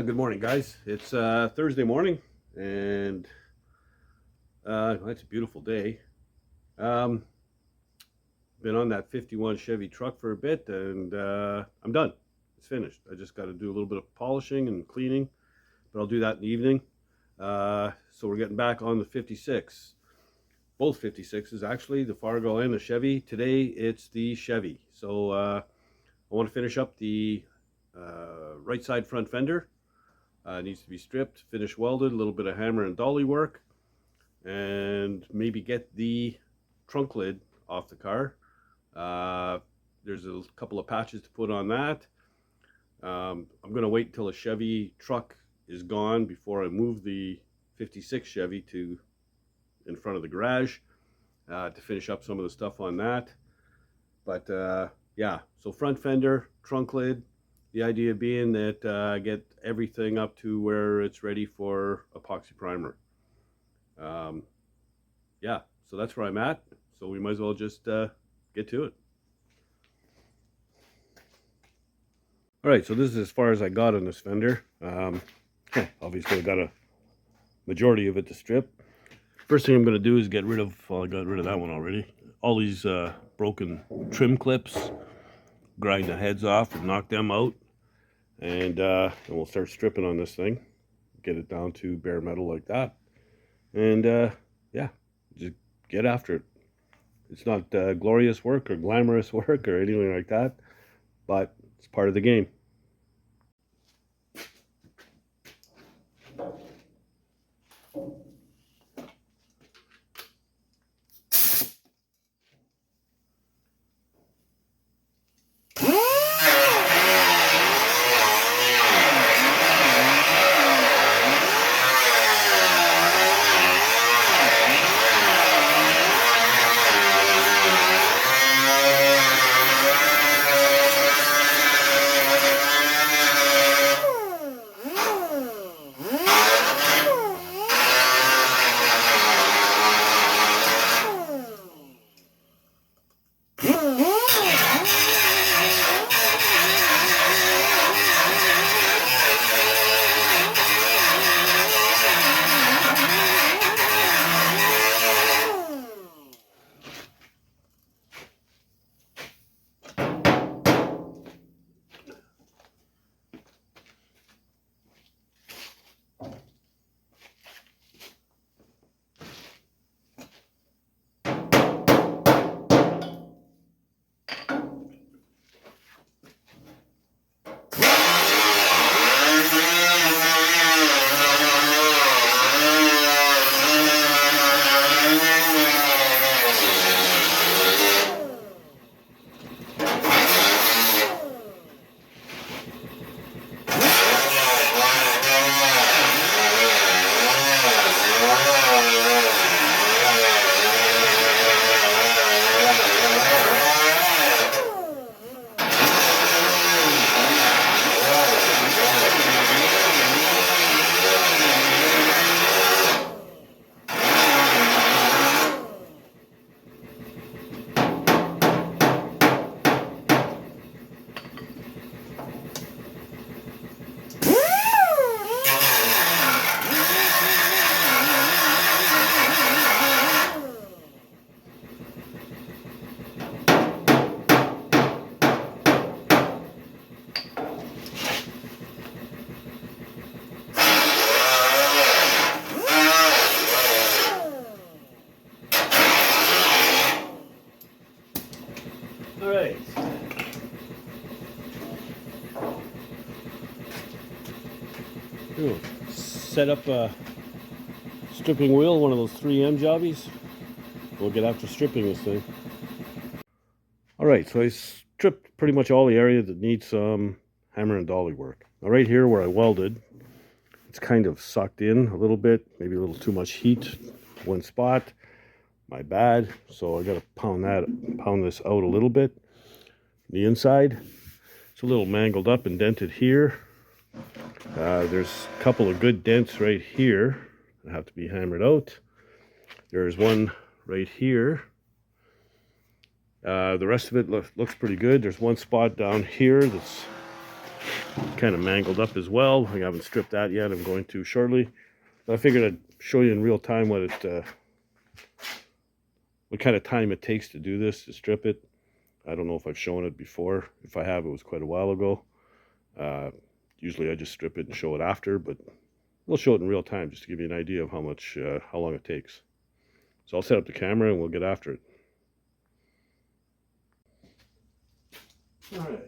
Good morning, guys. It's Thursday morning, and it's a beautiful day. Um, been on that 51 Chevy truck for a bit, and I'm done. It's finished. I just got to do a little bit of polishing and cleaning, but I'll do that in the evening. So we're getting back on the 56. Both 56s, actually, the Fargo and the Chevy. Today, it's the Chevy. So I want to finish up the right side front fender. Needs to be stripped, finish welded, a little bit of hammer and dolly work, and maybe get the trunk lid off the car. There's a couple of patches to put on that. I'm going to wait until the Chevy truck is gone before I move the 56 Chevy to in front of the garage to finish up some of the stuff on that. But yeah, so front fender, trunk lid. The idea being that get everything up to where it's ready for epoxy primer. Yeah, so that's where I'm at. So we might as well just get to it. All right, so this is as far as I got on this fender. Obviously, I got a majority of it to strip. First thing I'm going to do is get rid of, well, I got rid of that one already. All these broken trim clips. Grind the heads off and knock them out, and we'll start stripping on this thing, get it down to bare metal like that, and yeah, just get after it. It's not glorious work or glamorous work or anything like that, but it's part of the game. All right. Set up a stripping wheel, one of those 3M jobbies. We'll get after stripping this thing. All right, so I stripped pretty much all the area that needs some hammer and dolly work. Now right here where I welded, it's kind of sucked in a little bit, maybe a little too much heat, one spot. My bad. So I got to pound this out a little bit. The inside, it's a little mangled up and dented here. There's a couple of good dents right here that have to be hammered out. There's one right here. The rest of it looks pretty good. There's one spot down here that's kind of mangled up as well. I haven't stripped that yet. I'm going to shortly. But I figured I'd show you in real time what kind of time it takes to do this, to strip it. I don't know if I've shown it before. If I have, it was quite a while ago. Usually I just strip it and show it after, but we'll show it in real time just to give you an idea of how long it takes. So I'll set up the camera and we'll get after it. All right.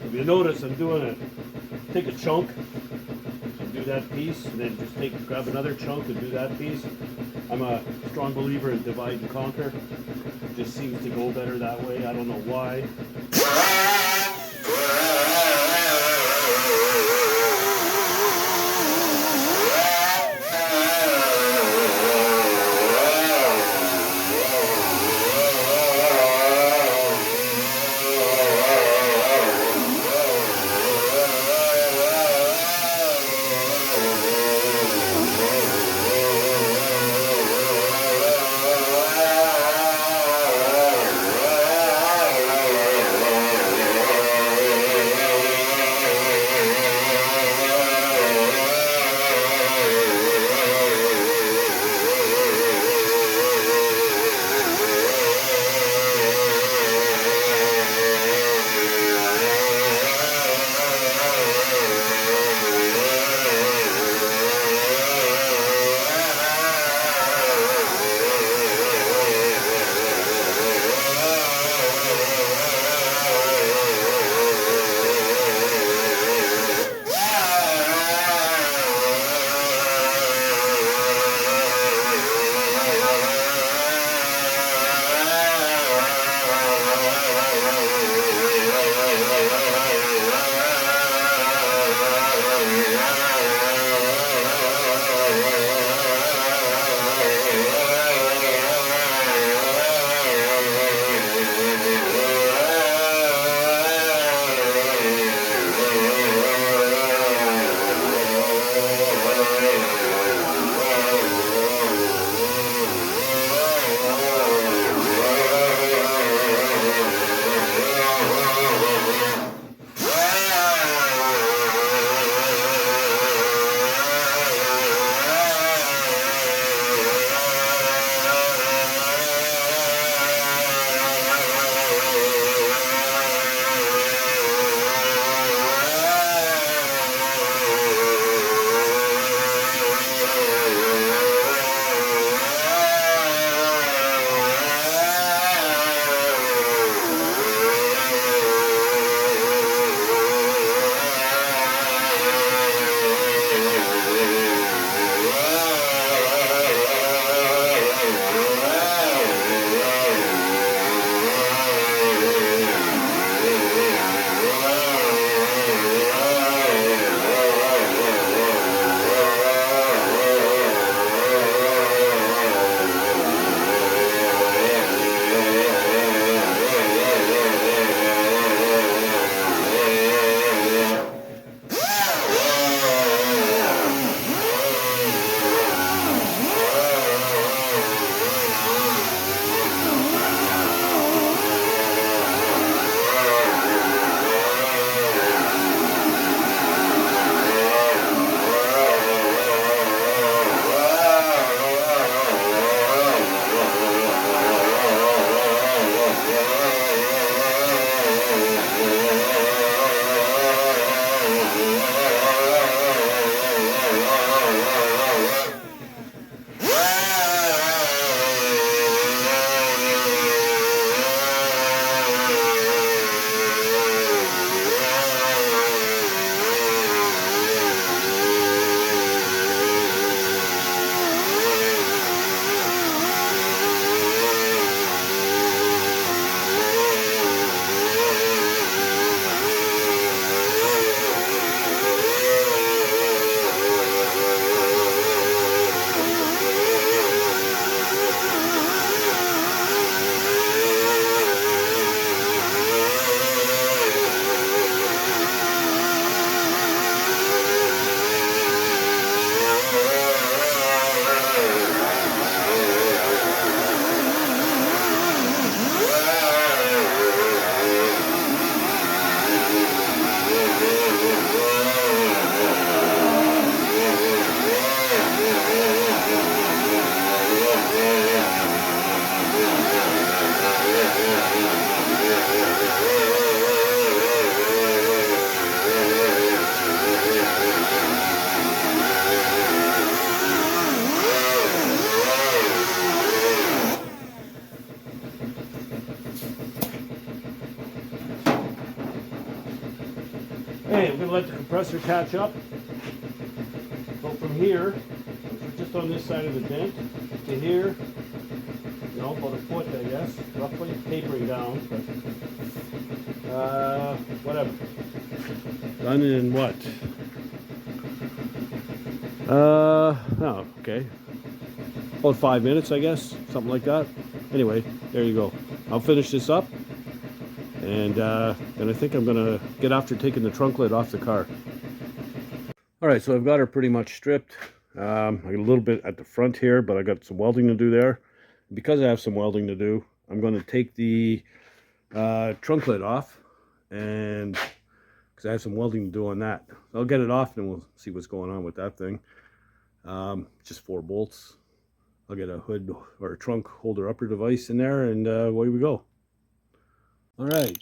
If you notice, I'm take a chunk and do that piece, and then just grab another chunk and do that piece. I'm a strong believer in divide and conquer. It just seems to go better that way. I don't know why. compressor catch up. So from here, just on this side of the dent, to here, you know, about a foot, I guess, roughly, tapering down, but whatever. Done in what? Oh, okay. About 5 minutes, I guess, something like that. Anyway, there you go. I'll finish this up, and then I think I'm gonna get after taking the trunk lid off the car. All right, so I've got her pretty much stripped. I got a little bit at the front here, but I got some welding to do there. Because I have some welding to do, I'm going to take the trunk lid off, and because I have some welding to do on that. So I'll get it off, and we'll see what's going on with that thing. Just 4 bolts. I'll get a hood or a trunk holder upper device in there, and away we go. All right.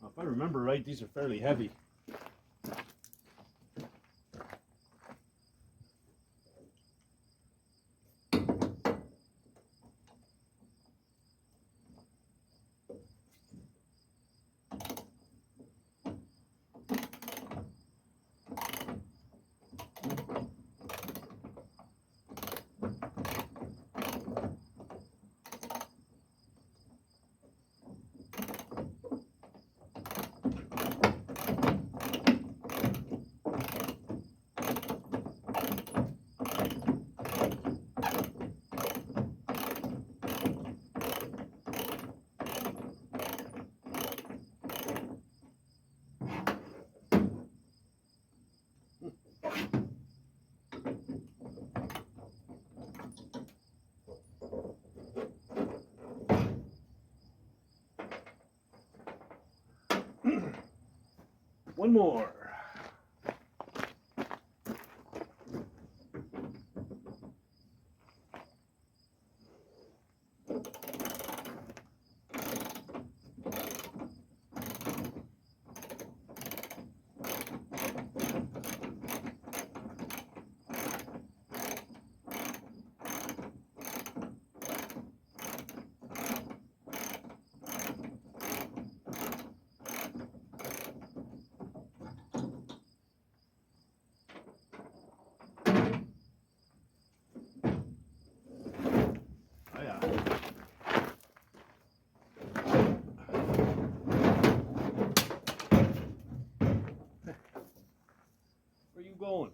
If I remember right, these are fairly heavy. One more. Where you going?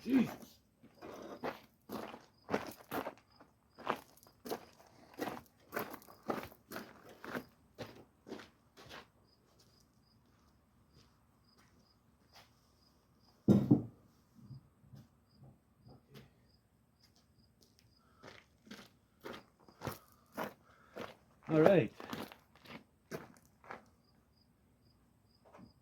Jesus. All right.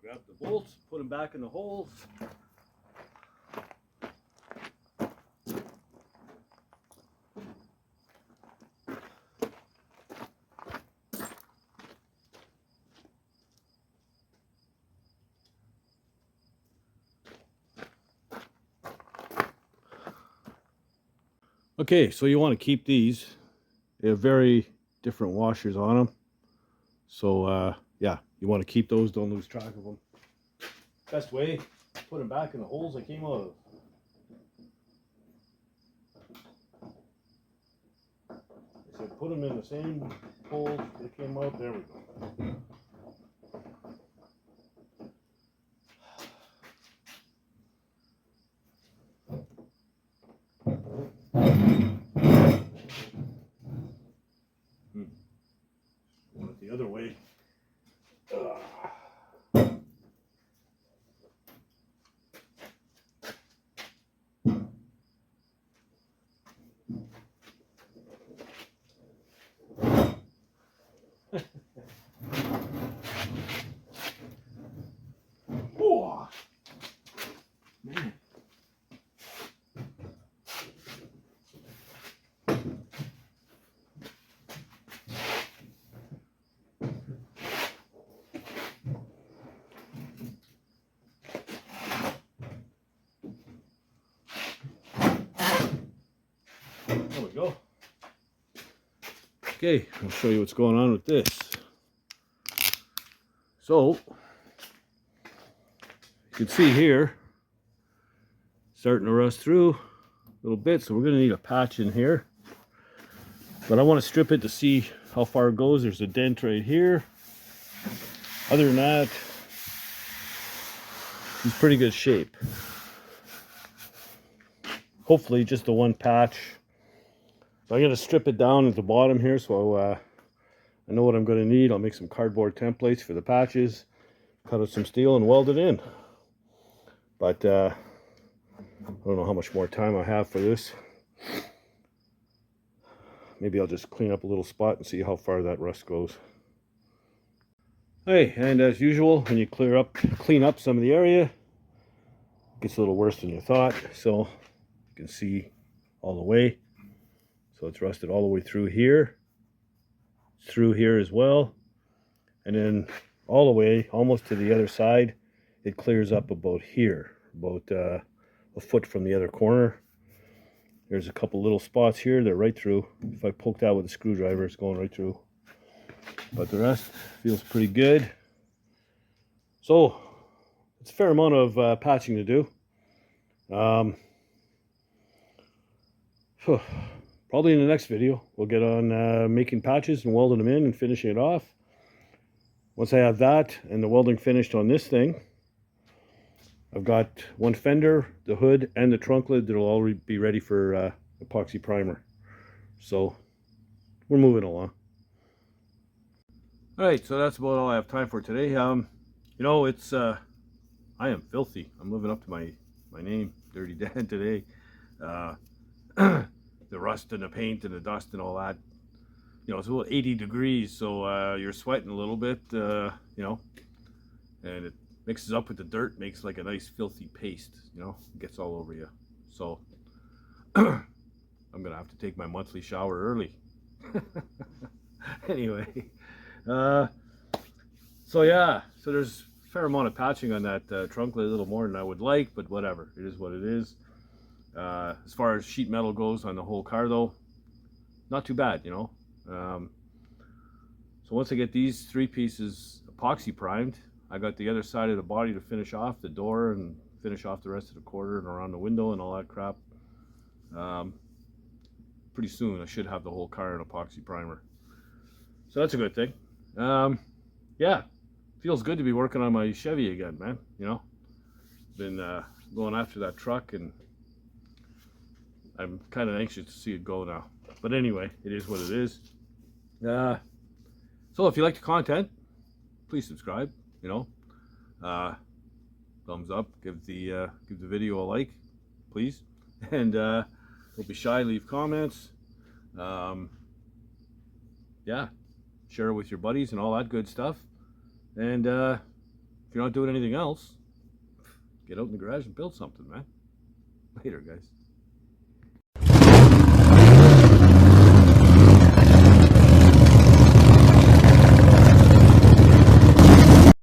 Grab the bolts, put them back in the holes. Okay, so you want to keep these. They have very different washers on them. So yeah, you want to keep those, don't lose track of them. Best way, put them back in the holes they came out of. I said put them in the same holes they came out. There we go. Want it the other way. Oh, man. There we go. Okay, I'll show you what's going on with this. So, you can see here, starting to rust through a little bit, so we're going to need a patch in here. But I want to strip it to see how far it goes. There's a dent right here. Other than that, it's pretty good shape. Hopefully just the one patch. So I'm going to strip it down at the bottom here, so I know what I'm going to need. I'll make some cardboard templates for the patches, cut out some steel and weld it in. But I don't know how much more time I have for this. Maybe I'll just clean up a little spot and see how far that rust goes. Hey, and as usual, when you clean up some of the area, it gets a little worse than you thought. So you can see all the way. So it's rusted all the way through here, as well, and then all the way almost to the other side. It clears up about here, about a foot from the other corner. There's a couple little spots here. They're right through. If I poke that with a screwdriver, it's going right through. But the rest feels pretty good. So it's a fair amount of patching to do. Probably in the next video, we'll get on making patches and welding them in and finishing it off. Once I have that and the welding finished on this thing, I've got one fender, the hood, and the trunk lid that'll all be ready for epoxy primer. So we're moving along. All right, so that's about all I have time for today. You know, it's I am filthy. I'm living up to my name, Dirty Dan, today. The rust and the paint and the dust and all that. You know, it's about 80 degrees, so you're sweating a little bit, you know, and it mixes up with the dirt, makes like a nice filthy paste, you know, it gets all over you. So I'm gonna have to take my monthly shower early. Anyway, so yeah, so there's a fair amount of patching on that trunk lid, a little more than I would like, but whatever, it is what it is. As far as sheet metal goes on the whole car though, not too bad, you know. So once I get these three pieces epoxy primed, I got the other side of the body to finish off, the door, and finish off the rest of the quarter and around the window and all that crap. Pretty soon I should have the whole car in epoxy primer. So that's a good thing. Yeah, feels good to be working on my Chevy again, man. You know, been going after that truck, and I'm kind of anxious to see it go now. But anyway, it is what it is. So if you like the content, please subscribe. You know, thumbs up. Give the video a like, please. And don't be shy. Leave comments. Yeah, share it with your buddies and all that good stuff. And if you're not doing anything else, get out in the garage and build something, man. Later, guys.